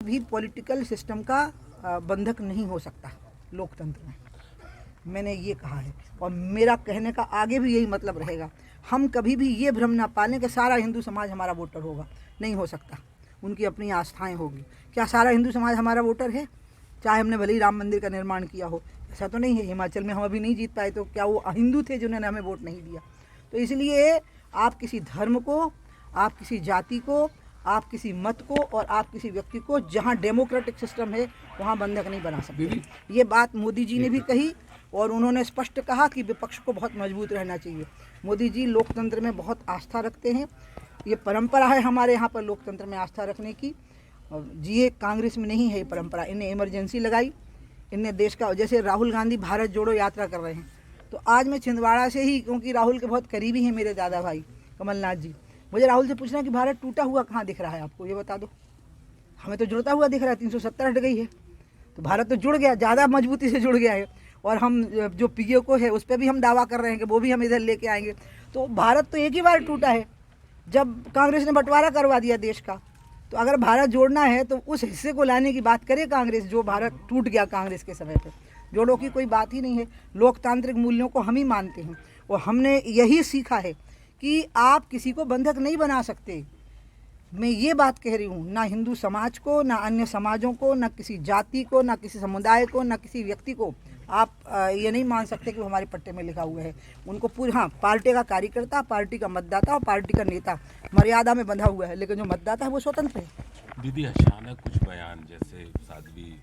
भी political system का बंधक नहीं हो सकता लोकतंत्र में। मैंने ये कहा है और मेरा कहने का आगे भी यही मतलब रहेगा। हम कभी भी ये भ्रम ना पालें कि सारा हिंदू समाज हमारा वोटर होगा, नहीं हो सकता। उनकी अपनी आस्थाएं होगी। क्या सारा हिंदू समाज हमारा वोटर है? चाहे हमने भले ही राम मंदिर का निर्माण किया हो, ऐसा तो नहीं है। हिमाचल में हम अभी नहीं जीत पाए तो क्या वो हिंदू थे जिन्होंने हमें वोट नहीं दिया? तो इसलिए आप किसी धर्म को, आप किसी जाति को, आप किसी मत को और आप किसी व्यक्ति को जहां डेमोक्रेटिक सिस्टम है वहां बंधक नहीं बना सकते। ये बात मोदी जी ने भी कही और उन्होंने स्पष्ट कहा कि विपक्ष को बहुत मजबूत रहना चाहिए। मोदी जी लोकतंत्र में बहुत आस्था रखते हैं। ये परंपरा है हमारे यहाँ पर लोकतंत्र में आस्था रखने की। ये कांग्रेस में नहीं है ये परंपरा। इन्हें इमरजेंसी लगाई, इनने देश का, जैसे राहुल गांधी भारत जोड़ो यात्रा कर रहे हैं, तो आज मैं छिंदवाड़ा से ही, क्योंकि राहुल के बहुत करीबी हैं मेरे दादा भाई कमलनाथ जी, मुझे राहुल से पूछना कि भारत टूटा हुआ कहाँ दिख रहा है आपको, ये बता दो। हमें तो जुड़ता हुआ दिख रहा है। 370 हट गई है तो भारत तो जुड़ गया, ज़्यादा मजबूती से जुड़ गया है। और हम जो पीओ को है उस पर भी हम दावा कर रहे हैं कि वो भी हम इधर लेके आएंगे। तो भारत तो एक ही बार टूटा है जब कांग्रेस ने बंटवारा करवा दिया देश का। तो अगर भारत जोड़ना है तो उस हिस्से को लाने की बात करे कांग्रेस, जो भारत टूट गया कांग्रेस के समय पर। जोड़ों की कोई बात ही नहीं है। लोकतांत्रिक मूल्यों को हम ही मानते हैं और हमने यही सीखा है कि आप किसी को बंधक नहीं बना सकते। मैं ये बात कह रही हूँ, ना हिंदू समाज को, ना अन्य समाजों को, ना किसी जाति को, ना किसी समुदाय को, ना किसी व्यक्ति को आप ये नहीं मान सकते कि वो हमारे पट्टे में लिखा हुआ है। उनको पूरी, हाँ, पार्टी का कार्यकर्ता, पार्टी का मतदाता और पार्टी का नेता मर्यादा में बंधा हुआ है, लेकिन जो मतदाता है वो स्वतंत्र है। दीदी, अचानक कुछ बयान, जैसे साध्वी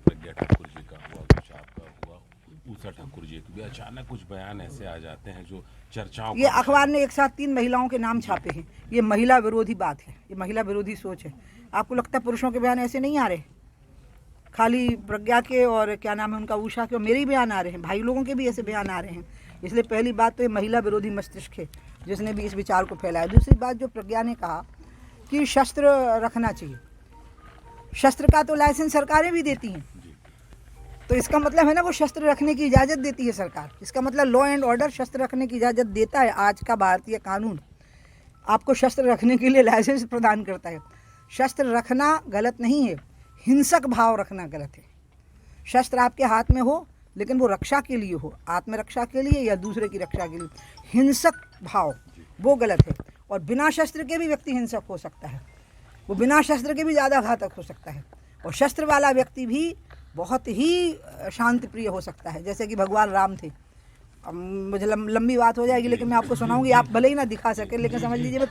प्रज्ञा ठाकुर जी का हुआ, कुछ आपका हुआ, ऊषा ठाकुर जी के भी अचानक कुछ बयान ऐसे आ जाते हैं जो चर्चाओं, ये अखबार ने एक साथ 3 महिलाओं के नाम छापे हैं। ये महिला विरोधी बात है, ये महिला विरोधी सोच है। आपको लगता है पुरुषों के बयान ऐसे नहीं आ रहे? खाली प्रज्ञा के और क्या नाम है उनका, उषा के, और मेरे ही बयान आ रहे हैं, भाई लोगों के भी ऐसे बयान आ रहे हैं। इसलिए पहली बात तो ये महिला विरोधी मस्तिष्क है जिसने भी इस विचार को फैलाया। दूसरी बात, जो प्रज्ञा ने कहा कि शस्त्र रखना चाहिए, शस्त्र का तो लाइसेंस सरकारें भी देती हैं, तो इसका मतलब है ना वो शस्त्र रखने की इजाज़त देती है सरकार। इसका मतलब लॉ एंड ऑर्डर शस्त्र रखने की इजाज़त देता है। आज का भारतीय कानून आपको शस्त्र रखने के लिए लाइसेंस प्रदान करता है। शस्त्र रखना गलत नहीं है, हिंसक भाव रखना गलत है। शस्त्र आपके हाथ में हो लेकिन वो रक्षा के लिए हो, आत्मरक्षा के लिए या दूसरे की रक्षा के लिए। हिंसक भाव वो गलत है। और बिना शस्त्र के भी व्यक्ति हिंसक हो सकता है, वो बिना शस्त्र के भी ज़्यादा घातक हो सकता है। और शस्त्र वाला व्यक्ति भी बहुत ही शांति प्रिय हो सकता है, जैसे कि भगवान राम थे। अब मुझे लंबी बात हो जाएगी, लेकिन मैं आपको सुनाऊंगी, आप भले ही ना दिखा सके, लेकिन समझ लीजिए मैं